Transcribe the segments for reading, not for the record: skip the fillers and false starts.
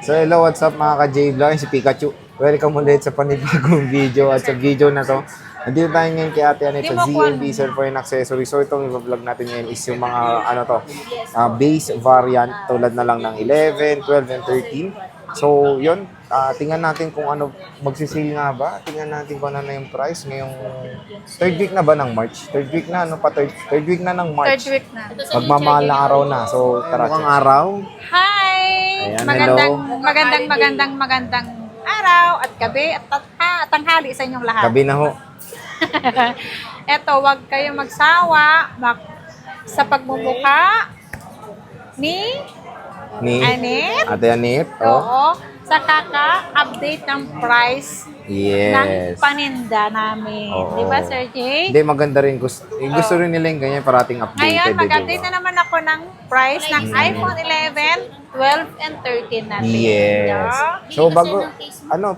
So hello, what's up mga ka-J-Vlog, si Pikachu. Welcome ulit sa panibagong video at sa video na to. Nandito tayo ngayon kay Ate Annette sa ZNB Cellphone Accessories. So itong i-vlog natin ngayon is yung mga base variant tulad na lang ng 11, 12, and 13. So yun, tingnan natin kung ano magsisale nga ba. Tingnan natin kung ano na yung price ngayong third week na ba ng March? Third week na, third week na ng March. Third week na. Magmamahal na araw na. So tara, mukhang araw. Hi! Ayan, Magandang araw at gabi at tanghali sa inyong lahat. Gabi na ho. Eto, wag kayong magsawa sa pagmumukha ni Annette. Ate Annette. Oh. Oo. Sa kaka-update ng price ng Yes. paninda namin. Oo. Di ba, Sir Jay? Hindi, maganda rin. Gusto rin nila yung ganyan parating updated. Ngayon, mag-update diba? na naman ako ng price ng iPhone 11, 12, and 13 natin. Yes. Yeah. So, bago,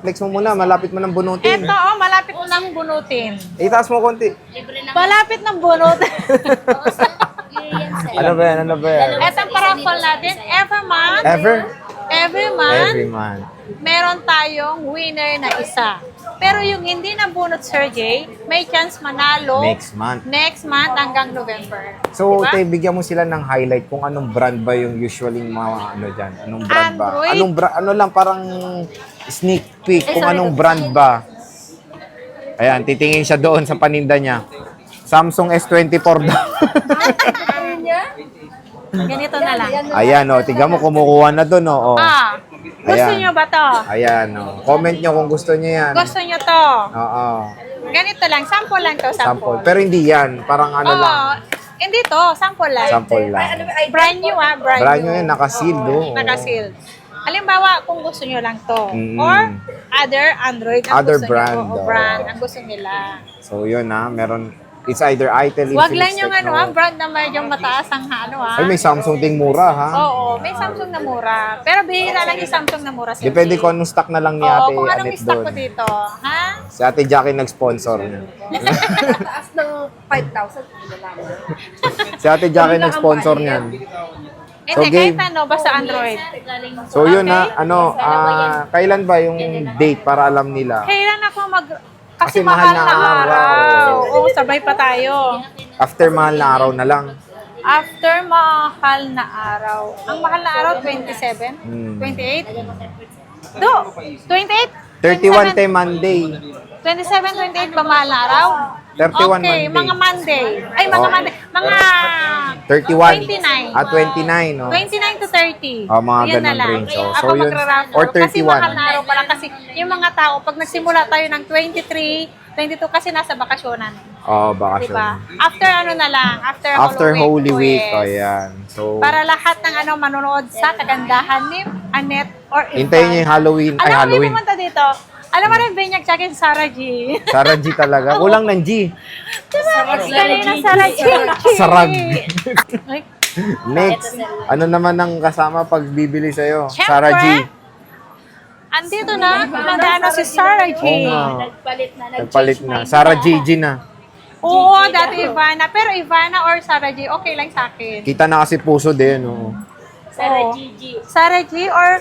flex mo muna. Malapit mo ng bunutin. Ito, malapit nang bunutin. Itaas mo konti. Malapit ng bunutin. Ano ba yan? Ito ang paraffle natin. Every month, meron tayong winner na isa. Pero yung hindi nabunot, Sir Jay, may chance manalo next month hanggang November. So, Diba? bigyan mo sila ng highlight kung anong brand ba yung usually mga dyan. Anong brand Android. ba? Ano lang, parang sneak peek kung anong brand ba. Ayan, titingin siya doon sa paninda niya. Samsung S24 daw. Ganito na lang. Ayan, tignan mo, kumukuha na doon, Gusto Ayan. nyo ba to? Ayan, comment nyo kung gusto nyo yan. Gusto nyo to? Oo. Ganito lang. Sample lang to. Sample. Pero hindi yan. Parang ano Oo. lang. Hindi to. Sample lang. Sample lang. Brand new Brand nyo yan, nakasealed. Nakasealed. Halimbawa, kung gusto nyo lang to. Mm. Or other Android ang Other gusto brand, nyo. O oh. brand ang gusto nila. So yun meron. It's either Itel, Wag Infinix, lang yung Tecno. brand na medyo mataas ang Ay, may Samsung ding mura, ha? Oo, may Samsung na mura. Pero bihira lang yung Samsung na mura. Sir Depende Jay. kung anong stock na lang ni Oo, Ate kung anong Annette stock ko doon. dito. Ha? Si Ate Jackie nag-sponsor niya. Taas ng 5,000. Si Ate Jackie nag-sponsor niyan. So, Hindi, kahit game. ano, basta Android. So yun kailan ba yung date para alam nila? Kailan ako Kasi Kasi mahal na araw. araw. Oo, sabay pa tayo. After mahal na araw na lang. After mahal na araw. Ang mahal na araw, 27? 28? 28? 31 tayo Monday. 27, 28 ba mahal na araw? 31 Okay, Monday. mga Monday. Ay, mga Oh. Monday. Mga 31. 29. 29, no? 29 to 30. Mga Yan na ganun lang. range. Oh. Ako So, yun. magra-raffle. Or Kasi 31. mahal na araw pala. Kasi yung mga tao, pag nagsimula tayo ng 23, 22 kasi nasa bakasyonan. Bakasyon. Diba? After ano na lang, After Holy Week. yes. Ayan. So, Para lahat ng manonood sa kagandahan ni Annette or Ivan. hintayin niyo yung Halloween. Ay, Alam mo, Halloween. pumunta dito. Alam mo rin, binyag sa akin, Sarah G. Sarah G talaga. Kulang ng G. Diba? Kanina, Sarah G. Sarag. Ay, Next. Ano naman ang kasama pag bibili sa'yo? Siyempre. Sarah G. andito na, nandano si Sarah G. Oo nga. Nagpalit na. Nagpalit na. Sarah G. G na. Oo, dati Ivana. Pero Ivana or Sarah G, okay lang sa akin. Kita na kasi puso din. Oh. Oo. Sarah G or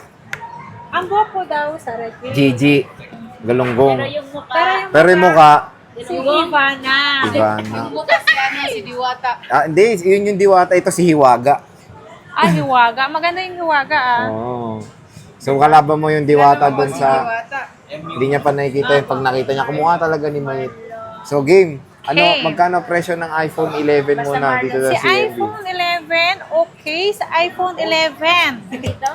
ang buhok ko daw, Sarah G. Gigi. Galunggong. Pero Pero yung mukha, si Ivana. Ivana. Bukas yan si Diwata. Hindi, yun yung diwata. Ito si Hiwaga. Ah, Hiwaga. Maganda yung Hiwaga Oo. So, kalaban mo yung diwata dun sa... Diwata. Hindi niya pa nakikita yung pag nakita niya. Kumukha talaga ni Mayit. So, game. Okay. Magkano presyo ng iPhone 11 muna dito sa Si CLB? iPhone 11, okay. Sa iPhone 11. Dito?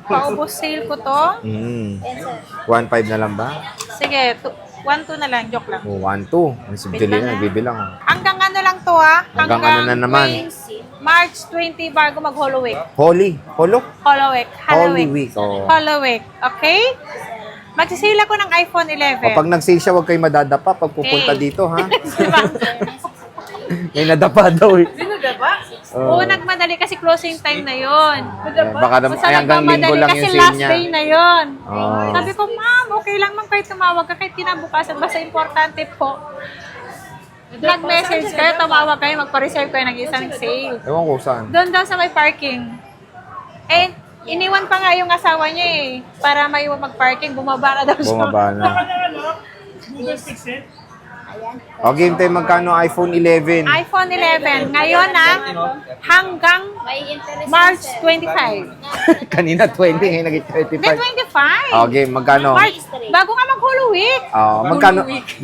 Paubos sale ko to. 1.5 na lang ba? Sige, 1-2 na lang. Joke lang. O, 1.2. Ang subjili na, nagbibilang. Hanggang ano lang to Hanggang ano na naman? March 20 bago mag-Hollow Week. Holy? Holo? Hollow Week. Holy Week. Oh. Hollow Week. Okay? Magsisale ako ng iPhone 11. Pag nag-sale siya, huwag kayo madadapa pag pupunta Okay. dito, ha? Diba? May nadapa daw eh. Oo, nagmadali kasi closing time na yon. Baka naman, ay hanggang linggo lang kasi yung sale last niya. day na yon. Oh. Sabi ko, ma'am, okay lang man kahit tumawag ka, kahit kinabukasan, basta importante po. Nag-message kayo, tumawag kayo, magpa-reserve kayo ng isang sale. Ewan ko saan. Doon daw sa may parking. Eh, Iniwan pa nga yung asawa niya eh. Para may mag-parking, bumaba na daw siya. Bumaba na. O, game time, magkano iPhone 11? iPhone 11. Ngayon hanggang May interest March 25. Kanina 20, ngayon naging 35. Then 25. O, game, magkano? March, bago nga mag-Holo Week.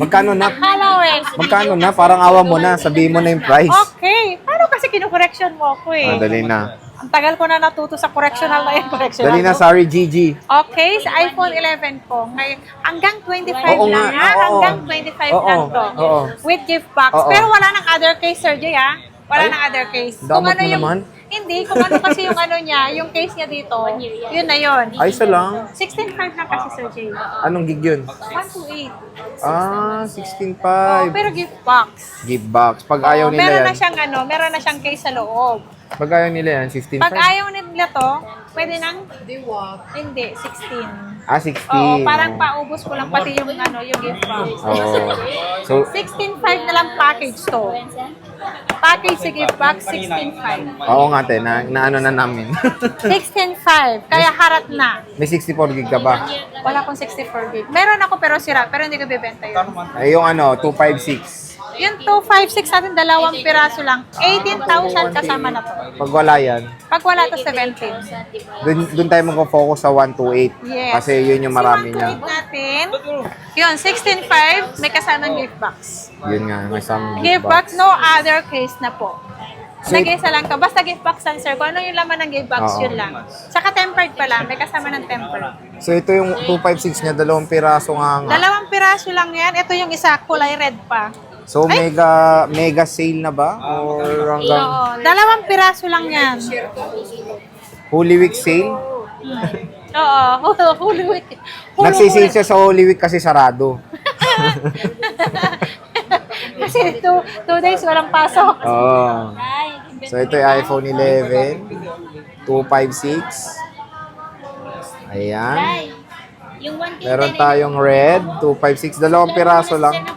Magkano na? Halloween. Magkano na? Parang awa mo na. Sabihin mo na yung price. Okay. Paano kasi kinukorrection mo ako eh? Dali na. Ang tagal ko na natuto sa correctional na yan. Correctional. Dali na, sorry, Gigi. Okay, sa iPhone 11 ko, ngayon, hanggang 25 Oo lang nga, ha? oo. Hanggang 25 Oo, lang to. oo. With gift box. Oo. Pero wala nang other case, Sir Jay, ha? Wala Ay, nang other case. damot mo naman. Hindi, kung ano kasi yung ano niya, yung case niya dito, yun na yun. Ay, isa lang. 16.5 lang kasi, Sir Jay. Anong gig yun? 128. Ah, Oh, 16.5. pero gift box. Gift box. Pag ayaw nila meron yan. na siyang meron na siyang case sa loob. Pag ayaw nila yan, 16.5. Pag ayaw nila to, pwede nang Diwat. hindi, 16. Ah, 16. Oo, parang paubos ko lang pati yung yung gift box. Oo. So, 16.5 na lang package to. Package sa gift box, 16.5. oo nga, te. Na ano na namin. 16.5, kaya harat na. May 64 gig ka ba? Wala akong 64 gig. Meron ako pero sira, pero hindi ko bibenta yun. Ay, yung ano, 256. Yung 256 natin, dalawang piraso lang. 18,000 kasama na to. Pag wala yan, Pag wala to, 17. dun tayo mag-focus sa 128. Yes. Kasi yun yung marami niya. natin, yun, 16.5, may kasamang gift box. Yun nga, may some Gift box, no other case na po. So, Nag-isa lang ka. Basta gift box lang, sir. Kung ano yung laman ng gift box, Oo. yun lang. Saka tempered pala. May kasama ng tempered. So, ito yung 256 niya, dalawang piraso nga. Dalawang piraso lang yan. Ito yung isa, kulay red pa. So, mega sale na ba? Or hanggang Oo. Dalawang piraso lang yan. Holy Week sale? Oo. Holy Week. Nagsisale siya sa Holy Week kasi sarado. Kasi two days walang pasok. Oo. So, ito yung iPhone 11. 256. Ayan. Yung 1K Meron tayong red. 256. Dalawang piraso lang.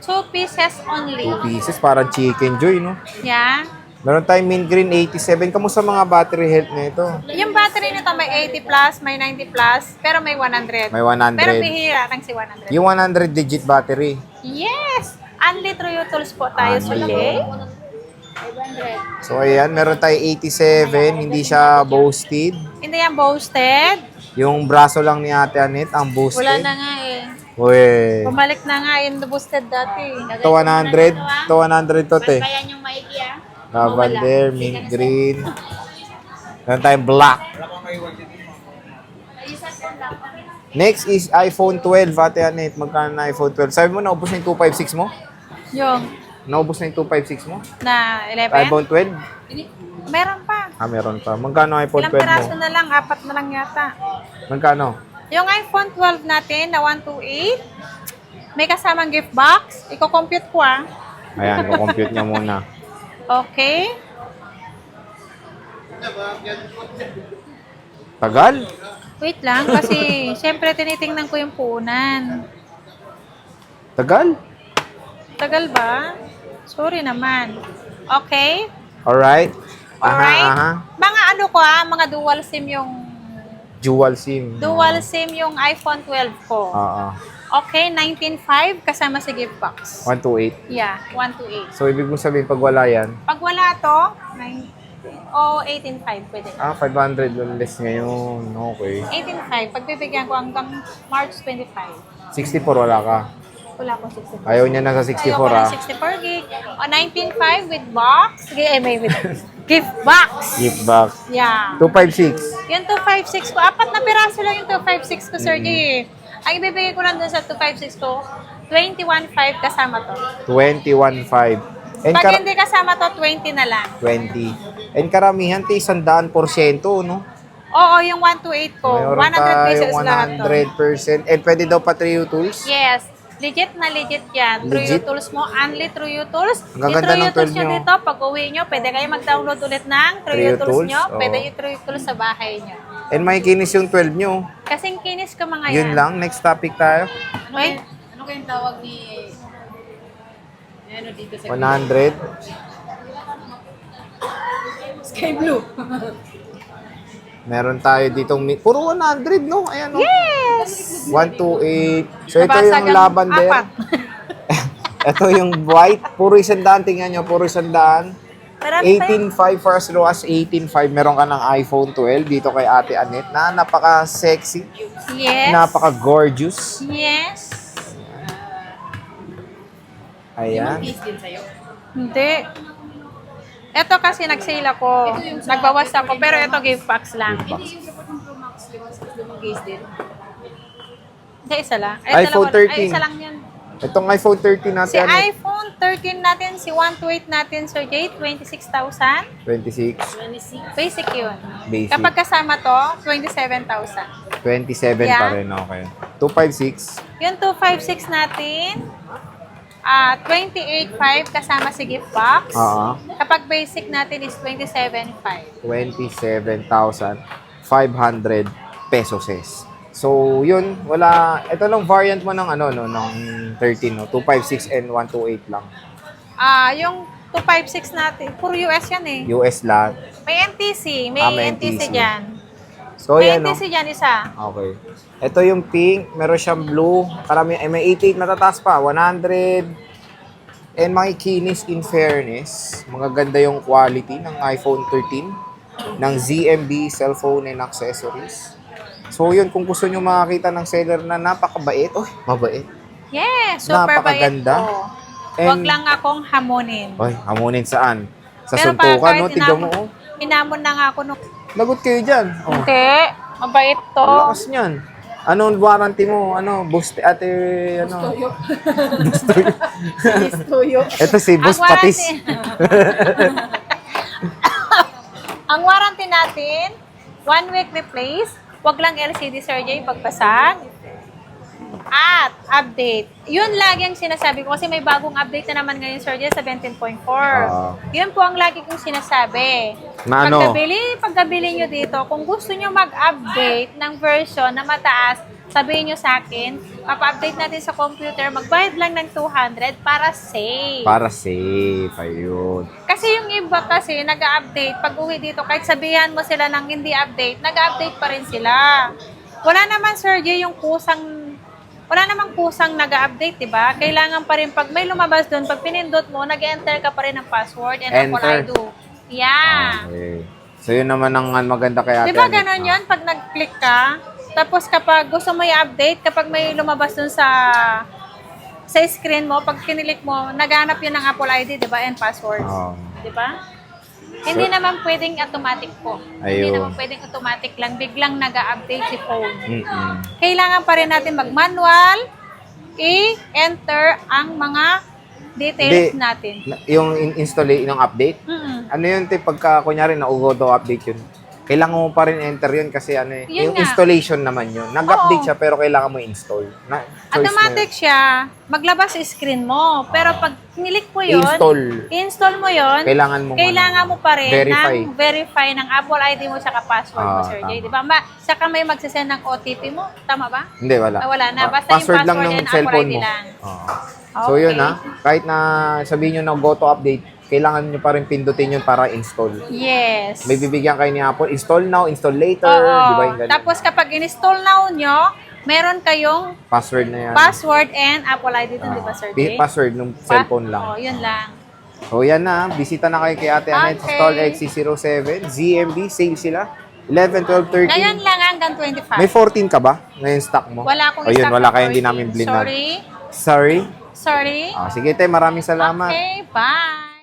2 pieces only. 2 pieces. Parang chicken joy, no? Yeah. Meron tayong mint green 87. Kamusta mga battery health na ito? Yung battery nito may 80 plus, may 90 plus, pero may 100. May 100. Pero bihira lang si 100. Yung 100 digit battery. Yes! Only through your tools po tayo, Sir Only. Jay. 500. So, ayan. Meron tayo 87. Hindi siya boasted. Hindi yan boasted. Yung braso lang ni Ate Anet, ang boasted. Wala na nga eh. Uy. Bumalik na nga yung boosted dati. Ito 100. Ito 100 to, te. Kaya yung maiki ah. Lavender, mint green. Meron tayong black. Next is iPhone 12, Ate Anet. Magkano na iPhone 12? Sabi mo, naubos na yung 256 mo? Yung Naubos na yung 256 mo? na 11. iPhone 12? Meron pa. Ah, meron pa. Magkano iPhone Ilang 12 peraso mo? na lang, 4 na lang yata. Magkano? Yung iPhone 12 natin na 128, may kasamang gift box. Iko-compute ko ah. Ayan, kukompute niya muna. Okay. Tagal? Wait lang kasi syempre tinitingnan ko yung punan. Tagal? Tagal ba? Sorry naman. Okay. Alright. Alright. Aha. Mga ano ko mga dual SIM yung Dual SIM. iPhone 12 ko. Oo. Okay, 19.5 kasama sa gift box. 128. Yeah, 128. So, ibig mong sabihin, pag wala yan, Pag wala to, 18.5 pwede. 500 less ngayon. Okay. 18.5. Pagbibigyan ko hanggang March 25. 64 wala ka. Wala akong 64. Ayaw niya na sa 64 Ayoko ah. ng 64 gig. O 19.5 with box. Sige, may with gift box. Gift box. Yeah. 256. Yung 256 ko, 4 na piraso lang yung 256 ko, Sir G. Ang ibibigay ko lang dun sa 256 ko, 21.5 kasama to. 21.5. And Pag hindi kasama to, 20 na lang. 20. And karamihan, 100%, no? Oo, yung 128 ko, Mayroon 100 pesos tayong lahat to. 100%. And pwede daw pa Trio Tools? Yes. Legit na legit yan. True Legit? You Tools mo, only True You Tools. Ang Yung gaganda True ng You Tools tool nyo nyo. dito, pag uwi nyo, pwede kayo mag-download ulit ng True True You You Tools Tools? nyo. Pwede Oo. yung True You Tools sa bahay nyo. And may kinis yung 12 nyo. Kasing kinis ko mga yan. Yun lang. Next topic tayo. Wait. Ano kayong tawag ni... Ano dito sa... 100. Sky Blue. Meron tayo ditong, puro 100, no? Ayan, no? Yes! 128. So, ito Nabasag yung ang lavender. apat. Ito yung white. Puro 100. Tingnan nyo, puro 100. Marami tayo. 18.5 for as low as 18.5. Meron ka ng iPhone 12 dito kay Ate Annette na napaka-sexy, Yes. napaka-gorgeous. Yes. Ayan. Case din sa'yo. Hindi. Ito kasi nag-sale ako. Nagbawas ako. Pero ito gift packs lang. Hindi yung support ng Pro Max, lumang case din. Hindi, isa lang. Ay, iPhone dalawa lang. 13. Ay, isa lang yun. Itong iPhone 13 natin, Si Annette, iPhone 13 natin, si 128 natin, Sir Jay, 26,000. 26. 26. Basic yun. Basic. Kapag kasama to, 27,000. 27 Yeah. pa rin, okay. 256. Yung 256 natin, 28,500 kasama si gift box. Oo. Kapag basic natin is 27,500. 27,500 pesos. So, yun, wala, ito lang variant mo ng ano, no, ng 13, no, 256 and 128 lang. Yung 256 natin, puro US yan eh. US lahat. May NTC, may may NTC NTC. dyan. So, May yan, no. NTC dyan isa. Okay. Ito yung pink, meron siyang blue, karami, may 88 matataas pa, 100, and makikinis in fairness. Magaganda yung quality ng iPhone 13, ng ZMB cellphone and accessories. So, yun, kung gusto nyo makakita ng seller na napakabait, mabait. Yes, super bayad Napakaganda. ko. And- Huwag lang akong hamunin. Hamunin saan? Sa Pero suntukan, kahit no? Tignan mo, oh. Hinamon na nga ako nung... Lagot kayo dyan. Oh. Hindi, mabait to. Lakas niyan. Anong warranty mo? Ano, boost, ate, ano? Tuyo. Ito si Boss Ang Patis. Ang warranty natin, 1 week replace, wag lang LCD surgery pagbasag, at update. Yun lagi ang sinasabi ko kasi may bagong update na naman ngayon surgery sa 17.4. Yun po ang lagi kong sinasabi. Na ano? Pagkabili nyo dito, kung gusto nyo mag-update ng version na mataas, sabihin nyo sa akin, mapa-update natin sa computer, magbayad lang ng 200 para safe. Para safe, ayun. Kasi yung iba kasi nag-update, pag uwi dito, kahit sabihan mo sila ng hindi update, nag-update pa rin sila. Wala naman, Sir Jay, wala namang kusang nag-update, di ba? Kailangan pa rin, pag may lumabas doon, pag pinindot mo, nag-enter ka pa rin ng password and what I do. Yeah. Okay. So, yun naman ang maganda kay ate. Di ba Annette, ganon no? yun? Pag nag-click ka, tapos kapag gusto mo i-update, kapag may lumabas dun sa screen mo, pag kinilik mo, naghanap yun ng Apple ID, di ba? And passwords. Oo. Di ba? Hindi naman pwedeng automatic po. Hindi Ayun. naman pwedeng automatic lang. Biglang nag-update si phone. Mm-mm. Kailangan pa rin natin mag-manual, i-enter ang mga details Hindi. natin. Yung install, yung update, Mm-mm. ano yun, pagka, kunyari, na-auto update yun, kailangan mo pa rin enter yun kasi ano Yun yung nga. installation naman yun. Nag-update Oo. siya pero kailangan mo install. Choice Automatic siya, maglabas sa screen mo. Pero pag kinilik mo yun, install mo yun, kailangan mo pa rin verify. ng verify ng Apple ID mo saka password mo, Sir Jay. Tama. Di ba? Saka may magsasend ng OTP mo. Tama ba? Hindi, wala. Wala na. Basta yung password lang ng and Apple cellphone ID mo. lang. Oo. So yun kahit na sabihin nyo na go to update, kailangan nyo pa rin pindutin yun para install. Yes. May bibigyan kayo ni Apple, install now, install later, Oo. di ba yung ganun? Tapos kapag in-install now nyo, meron kayong Password na yan. password and Apple ID dun, di ba, Sir Jay? Password ng cellphone lang. Oo, yun lang. So yan na, bisita na kayo kay Ate Annette, Okay. Stall XC07, ZMB, sale sila. 11, 12, 13. Ngayon lang hanggang 25. May 14 ka ba ngayon stock mo? Wala akong Ayun, stock wala na kayo, hindi 14. namin blind. Sorry. Sorry? Sorry. Sige, te, maraming salamat. Okay, bye.